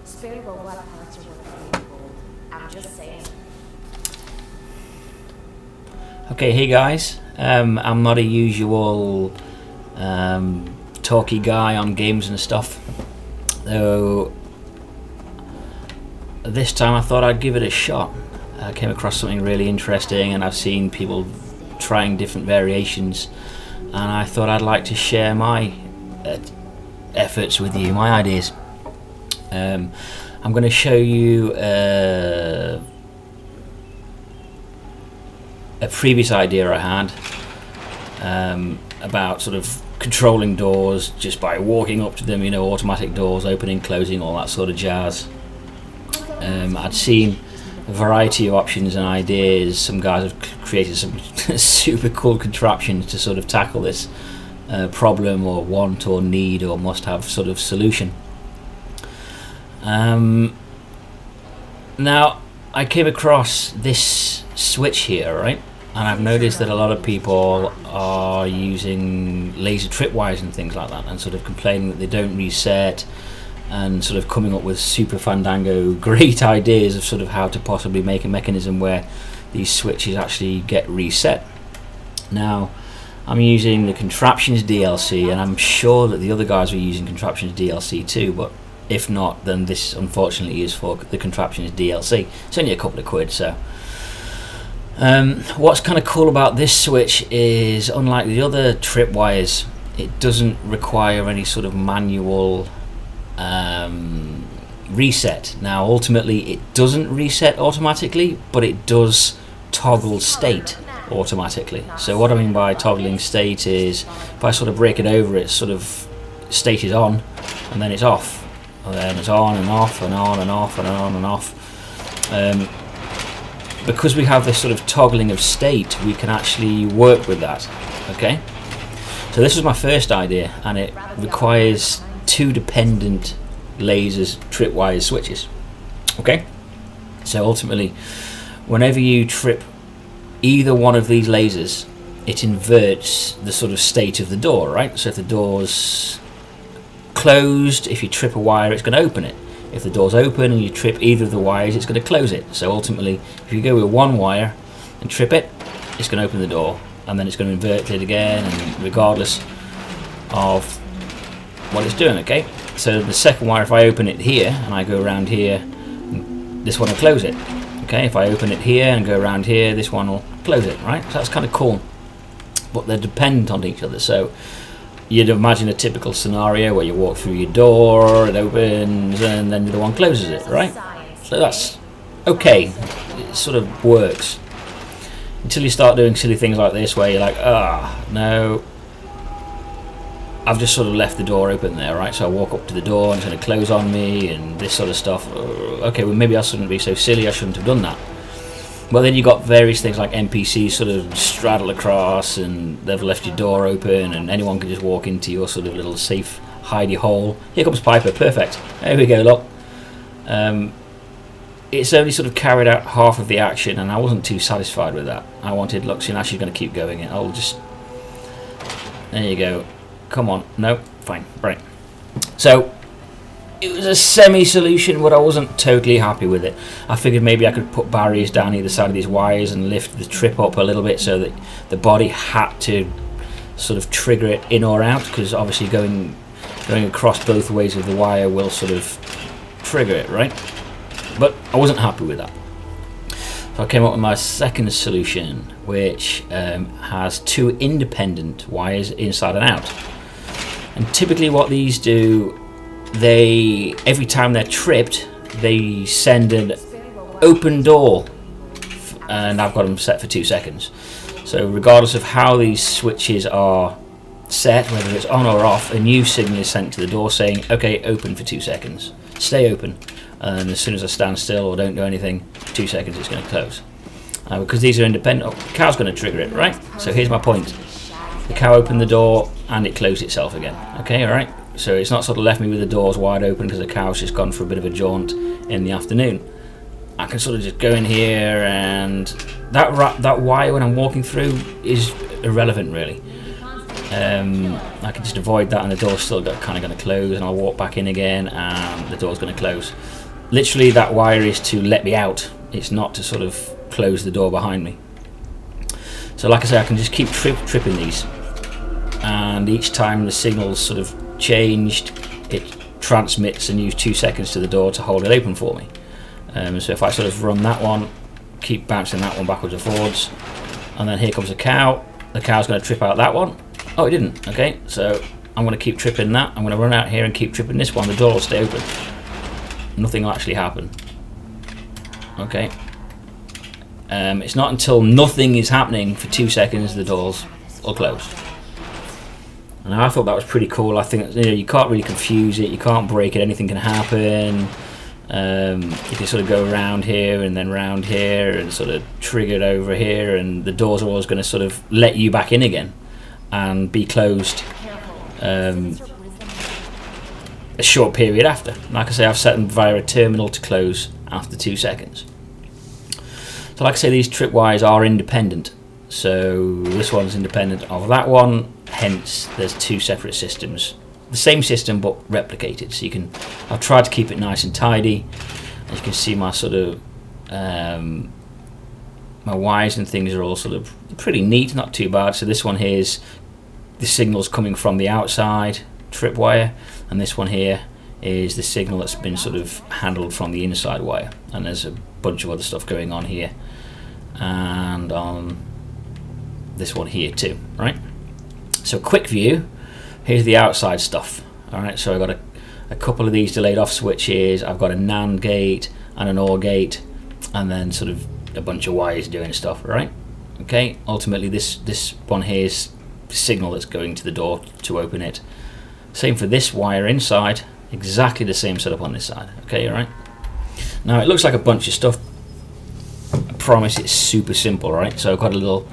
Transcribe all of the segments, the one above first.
Spare robot parts are worth being gold. I'm just saying. Okay, hey guys. I'm not a usual talky guy on games and stuff, though this time I thought I'd give it a shot. I came across something really interesting, and I've seen people trying different variations, and I thought I'd like to share my efforts with you, my ideas. I'm going to show you a previous idea I had about sort of controlling doors just by walking up to them, you know, automatic doors opening, closing, all that sort of jazz. I'd seen a variety of options and ideas. Some guys have created some super cool contraptions to sort of tackle this problem or want or need or must have sort of solution. Now I came across this switch here, right? And I've noticed that a lot of people are using laser tripwires and things like that, and sort of complaining that they don't reset, and sort of coming up with super fandango great ideas of sort of how to possibly make a mechanism where these switches actually get reset. Now I'm using the Contraptions DLC, and I'm sure that the other guys were using Contraptions DLC too, but if not, then this unfortunately is for the Contraptions DLC. It's only a couple of quid, so what's kind of cool about this switch is, unlike the other tripwires, it doesn't require any sort of manual reset. Now ultimately it doesn't reset automatically, but it does toggle state automatically. So what I mean by toggling state is, if I sort of break it over, it's sort of state is on and then it's off, and then it's on and off and on and off and on and off. Because we have this sort of toggling of state, we can actually work with that. Okay, so this was my first idea, and it requires two dependent lasers, tripwire switches. Okay, so ultimately whenever you trip either one of these lasers, it inverts the sort of state of the door, right? So if the door's closed, if you trip a wire, it's going to open it. If the door's open and you trip either of the wires, it's going to close it. So ultimately, if you go with one wire and trip it, it's going to open the door, and then it's going to invert it again, and regardless of what it's doing. Okay, so the second wire, if I open it here and I go around here, this one will close it. Okay, if I open it here and go around here, this one will close it, right? So that's kind of cool, but they're dependent on each other. So you'd imagine a typical scenario where you walk through your door, it opens, and then the other one closes it, right? So that's okay, it sort of works, until you start doing silly things like this where you're like, no, I've just sort of left the door open there, right? So I walk up to the door and it's going to close on me and this sort of stuff. Okay, well maybe I shouldn't be so silly, I shouldn't have done that. Well, then you got various things like NPCs sort of straddle across, and they've left your door open, and anyone can just walk into your sort of little safe hidey hole. Here comes Piper, perfect. There we go, look. It's only sort of carried out half of the action, and I wasn't too satisfied with that. I wanted, look, see, now she's going to keep going. I'll just, there you go. Come on, no, fine, right. So it was a semi-solution, but I wasn't totally happy with it. I figured maybe I could put barriers down either side of these wires and lift the trip up a little bit so that the body had to sort of trigger it in or out, because obviously going across both ways of the wire will sort of trigger it, right? But I wasn't happy with that. So I came up with my second solution, which has two independent wires inside and out. And typically what these do, they, every time they're tripped, they send an open door, and I've got them set for 2 seconds. So regardless of how these switches are set, whether it's on or off, a new signal is sent to the door saying, okay, open for 2 seconds, stay open, and as soon as I stand still or don't do anything, 2 seconds it's going to close. Because these are independent, the cow's going to trigger it, right? So here's my point. The cow opened the door and it closed itself again. Okay, alright? So it's not sort of left me with the doors wide open because the cow's just gone for a bit of a jaunt in the afternoon. I can sort of just go in here, and that wire when I'm walking through is irrelevant really. I can just avoid that, and the door's still kind of going to close, and I'll walk back in again and the door's going to close. literally that wire is to let me out. It's not to sort of close the door behind me. So like I say, I can just keep tripping these, and each time the signal's sort of changed, it transmits and use 2 seconds to the door to hold it open for me. So if I sort of run that one, keep bouncing that one backwards and forwards, and then here comes a cow. The cow's going to trip out that one. Oh, it didn't. Okay, so I'm going to keep tripping that. I'm going to run out here and keep tripping this one. The door will stay open. Nothing will actually happen. Okay. It's not until nothing is happening for 2 seconds the doors will close. And I thought that was pretty cool. I think, you know, you can't really confuse it. You can't break it. Anything can happen. You can sort of go around here and then round here and sort of trigger it over here, and the doors are always going to sort of let you back in again and be closed a short period after. Like I say, I've set them via a terminal to close after 2 seconds. So like I say, these tripwires are independent. So this one's independent of that one, hence there's 2 separate systems. The same system but replicated. So you can, I've tried to keep it nice and tidy. As you can see, my sort of my wires and things are all sort of pretty neat, not too bad. So this one here is the signals coming from the outside tripwire, and this one here is the signal that's been sort of handled from the inside wire. And there's a bunch of other stuff going on here and on this one here too, right? So quick view, here's the outside stuff. Alright, so I've got a couple of these delayed off switches, I've got a NAND gate and an OR gate, and then sort of a bunch of wires doing stuff, right? Okay, ultimately this one here is the signal that's going to the door to open it. Same for this wire inside, exactly the same setup on this side. Okay, alright. Now it looks like a bunch of stuff. I promise it's super simple, right? So I've got a little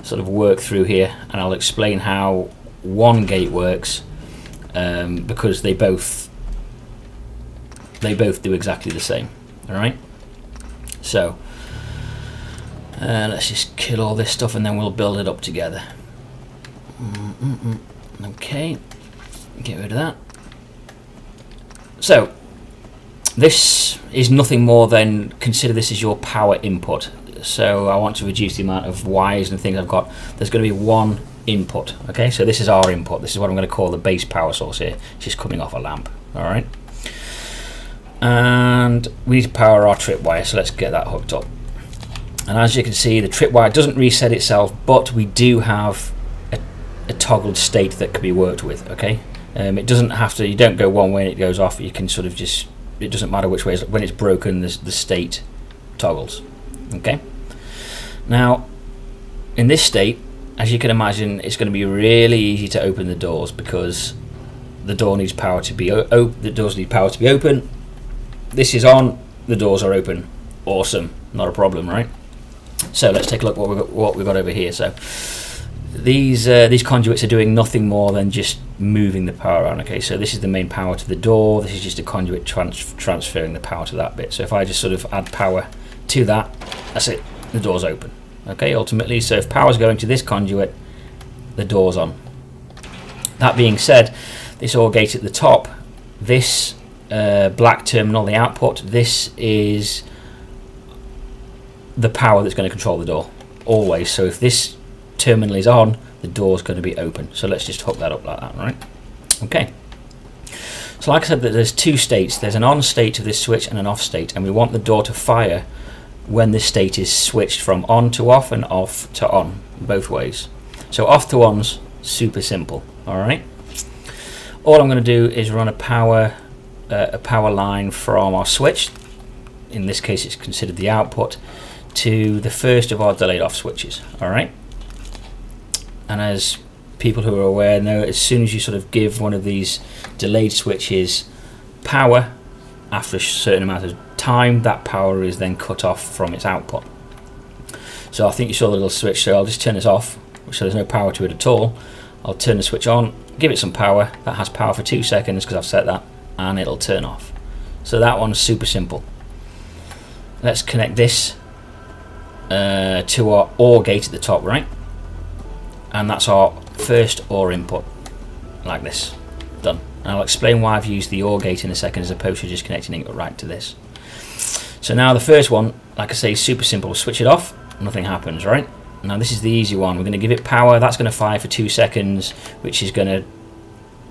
sort of work through here, and I'll explain how one gate works, because they both do exactly the same. All right. So let's just kill all this stuff, and then we'll build it up together. Okay, get rid of that. So this is nothing more than, consider this as your power input. So I want to reduce the amount of wires and things I've got. There's going to be one input. Okay, so this is our input. This is what I'm going to call the base power source here. It's just coming off a lamp. All right, and we need to power our tripwire, so let's get that hooked up. And as you can see, the tripwire doesn't reset itself, but we do have a toggled state that can be worked with. Okay, it doesn't have to, you don't go one way and it goes off. You can sort of just, it doesn't matter which way. When it's broken, the state toggles. Okay, now in this state, as you can imagine, it's going to be really easy to open the doors, because the door needs power to be the doors need power to be open. This is on, the doors are open. Awesome, not a problem, right? So let's take a look what we've got over here. So these conduits are doing nothing more than just moving the power around. Okay, so this is the main power to the door. This is just a conduit transferring the power to that bit. So if I just sort of add power to that, that's it, the door's open. Okay, ultimately, so if power's going to this conduit, the door's on. That being said, this OR gate at the top, this black terminal, the output, this is the power that's going to control the door always. So if this terminal is on, the door's going to be open. So let's just hook that up like that, right? Okay. So like I said, there's 2 states. There's an on state of this switch and an off state, and we want the door to fire when this state is switched from on to off and off to on, both ways. So off to on's super simple. All right. All I'm going to do is run a power line from our switch. In this case, it's considered the output, to the first of our delayed off switches. All right. And as people who are aware know, as soon as you sort of give one of these delayed switches power, after a certain amount of time, that power is then cut off from its output. So I think you saw the little switch, so I'll just turn this off, so there's no power to it at all. I'll turn the switch on, give it some power, that has power for 2 seconds because I've set that, and it'll turn off. So that one's super simple. Let's connect this to our OR gate at the top, right? And that's our first OR input, like this. Done. And I'll explain why I've used the OR gate in a second as opposed to just connecting it right to this. So now the first one, like I say, is super simple. Switch it off, nothing happens, right? Now this is the easy one. We're going to give it power. That's going to fire for 2 seconds, which is going to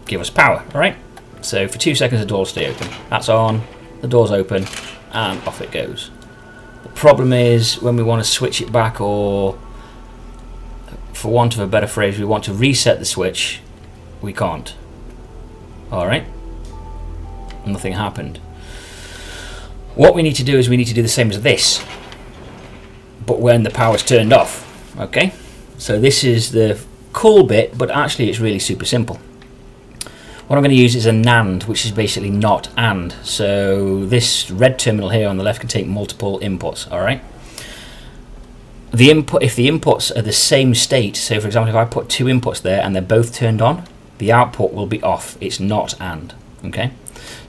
give us power, right? So for 2 seconds the doors stay open. That's on, the door's open, and off it goes. The problem is when we want to switch it back, or for want of a better phrase, we want to reset the switch, we can't. Alright? Nothing happened. What we need to do is we need to do the same as this, but when the power's turned off. Okay? So this is the cool bit, but actually it's really super simple. What I'm going to use is a NAND, which is basically not AND. So this red terminal here on the left can take multiple inputs, alright? If the inputs are the same state, so for example if I put 2 inputs there and they're both turned on, the output will be off. It's not AND, okay?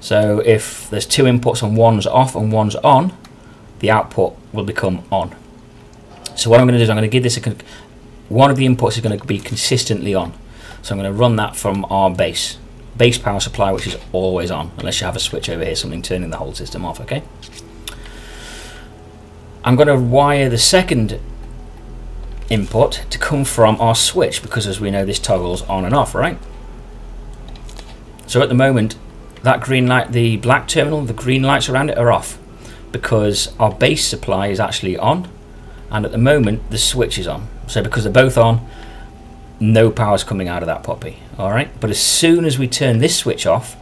So if there's 2 inputs and one's off and one's on, the output will become on. So what I'm going to do is I'm going to give this one of the inputs is going to be consistently on. So I'm going to run that from our base power supply, which is always on, unless you have a switch over here, something turning the whole system off, okay? I'm going to wire the second input to come from our switch, because as we know this toggles on and off, right? So at the moment that green light, the black terminal, the green lights around it are off because our base supply is actually on, and at the moment the switch is on. So because they're both on, no power's coming out of that puppy, alright? But as soon as we turn this switch off,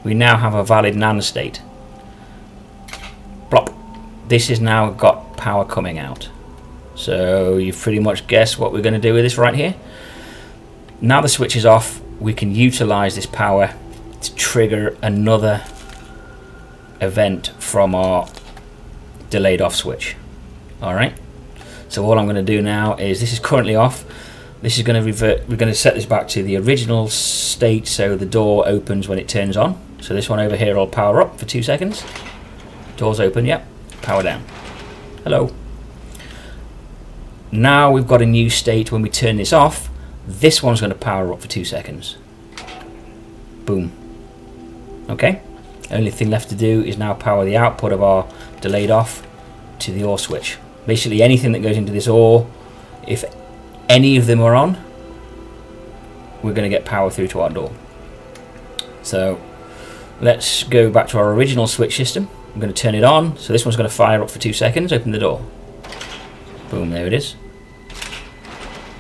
we now have a valid NAND state. Plop. This has now got power coming out. So you've pretty much guessed what we're going to do with this right here. Now the switch is off, we can utilize this power to trigger another event from our delayed off switch. Alright, so all I'm going to do now is, this is currently off, this is going to revert, we're going to set this back to the original state, so the door opens when it turns on. So this one over here will power up for 2 seconds, doors open, yep, power down. Hello. Now we've got a new state. When we turn this off, this one's going to power up for 2 seconds. Boom. Okay, only thing left to do is now power the output of our delayed off to the OR switch. Basically anything that goes into this OR, if any of them are on, we're going to get power through to our door. So let's go back to our original switch system. I'm going to turn it on, so this one's going to fire up for 2 seconds, open the door. Boom, there it is.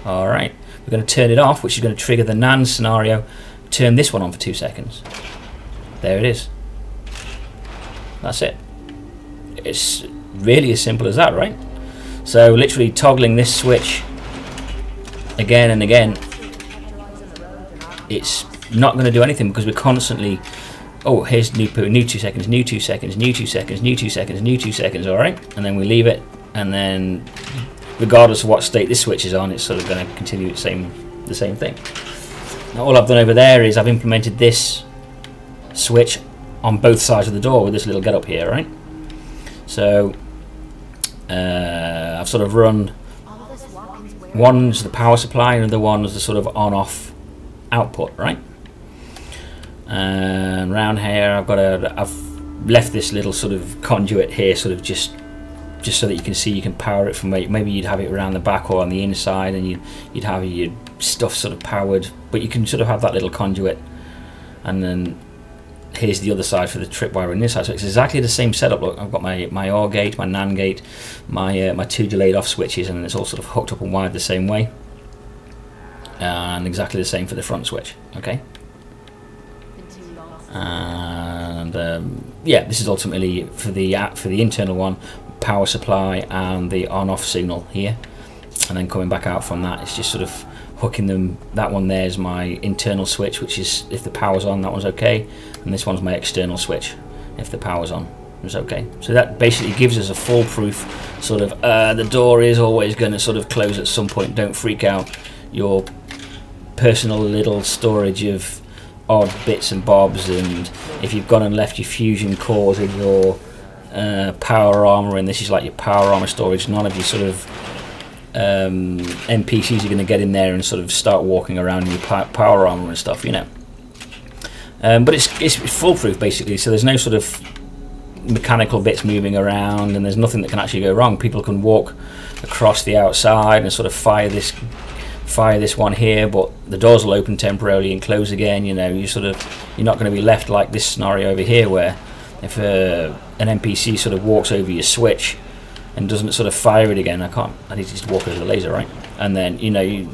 Alright, we're going to turn it off, which is going to trigger the NAND scenario. Turn this one on for 2 seconds. There it is. That's it. It's really as simple as that, right? So literally toggling this switch again and again, it's not going to do anything because we're constantly, oh, here's new 2 seconds, new 2 seconds, new 2 seconds, new 2 seconds, new 2 seconds, alright? And then we leave it, and then regardless of what state this switch is on, it's sort of going to continue the same thing. Now all I've done over there is I've implemented this switch on both sides of the door with this little get up here, right? So I've sort of run, one's the power supply and the other one's the sort of on-off output, right? And round here I've left this little sort of conduit here, sort of just so that you can see you can power it from where maybe you'd have it around the back or on the inside, and you'd have your stuff sort of powered, but you can sort of have that little conduit, and then here's the other side for the tripwire on this side. So it's exactly the same setup. Look, I've got my OR gate, my NAND gate, my 2 delayed off switches, and it's all sort of hooked up and wired the same way, and exactly the same for the front switch. Okay, and yeah, this is ultimately for the internal one, power supply and the on-off signal here, and then coming back out from that, it's just sort of hooking them. That one there is my internal switch, which is if the power's on, that one's okay, and this one's my external switch. If the power's on, it's okay. So that basically gives us a foolproof sort of the door is always going to sort of close at some point. Don't freak out. Your personal little storage of odd bits and bobs, and if you've gone and left your fusion cores in your power armor, and this is like your power armor storage, none of your sort of NPCs are going to get in there and sort of start walking around in your power armor and stuff, you know. But it's foolproof basically, so there's no sort of mechanical bits moving around, and there's nothing that can actually go wrong. People can walk across the outside and sort of fire this one here, but the doors will open temporarily and close again. You know, you're not going to be left like this scenario over here, where if an NPC sort of walks over your switch and doesn't sort of fire it again, I need to just walk over the laser, right? And then, you know, you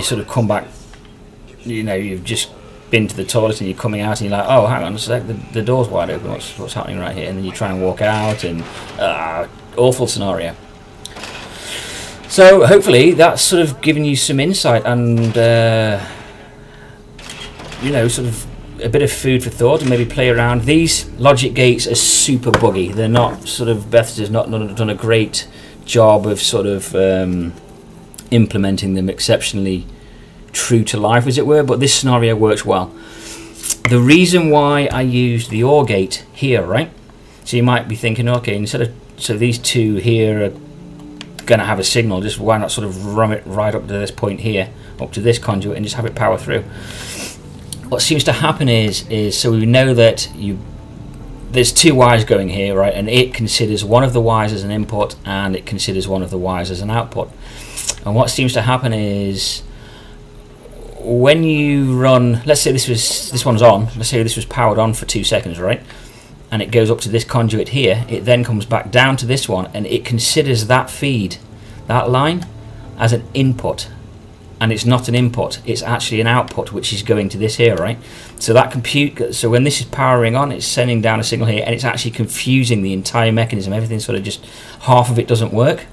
sort of come back, you know, you've just been to the toilet and you're coming out and you're like, oh, hang on a sec, the door's wide open, what's happening right here? And then you try and walk out, and awful scenario. So hopefully that's sort of given you some insight and you know, sort of a bit of food for thought, and maybe play around. These logic gates are super buggy. They're not sort of, Bethesda's not done a great job of sort of implementing them exceptionally true to life, as it were, but this scenario works well. The reason why I used the OR gate here, right? So you might be thinking, okay, instead of, so these two here are gonna have a signal, just why not sort of run it right up to this point here, up to this conduit, and just have it power through. What seems to happen is so we know that there's two wires going here, right, and it considers one of the wires as an input and it considers one of the wires as an output. And what seems to happen is when you run, let's say this one's on, let's say this was powered on for 2 seconds, right, and it goes up to this conduit here, it then comes back down to this one, and it considers that feed, that line, as an input. And it's not an input, it's actually an output, which is going to this here, right? So that so when this is powering on, it's sending down a signal here, and it's actually confusing the entire mechanism. Everything sort of just, half of it doesn't work.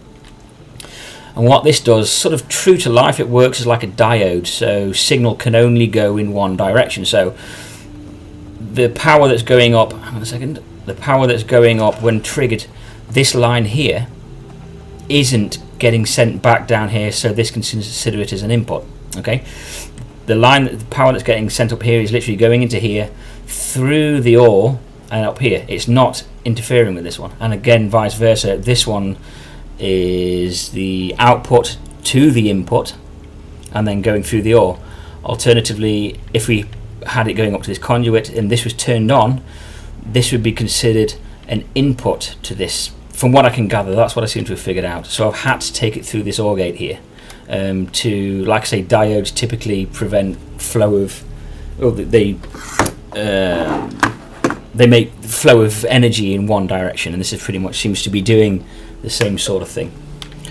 And what this does, sort of true to life, it works as like a diode, so signal can only go in one direction. So the power that's going up, hang on a second, the power that's going up when triggered, this line here isn't getting sent back down here, so this can consider it as an input. Okay, the power that's getting sent up here is literally going into here through the OR and up here. It's not interfering with this one, and again vice versa. This one is the output to the input and then going through the OR. Alternatively, if we had it going up to this conduit and this was turned on, this would be considered an input to this. From what I can gather, that's what I seem to have figured out. So I've had to take it through this OR gate here to, like I say, diodes typically prevent flow of, well, they make flow of energy in one direction, and this is pretty much seems to be doing the same sort of thing.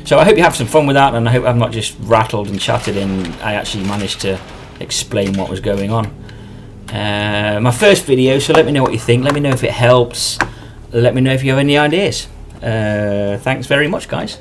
So I hope you have some fun with that, and I hope I've not just rattled and chatted and I actually managed to explain what was going on. My first video, so let me know what you think, let me know if it helps, let me know if you have any ideas. Thanks very much, guys.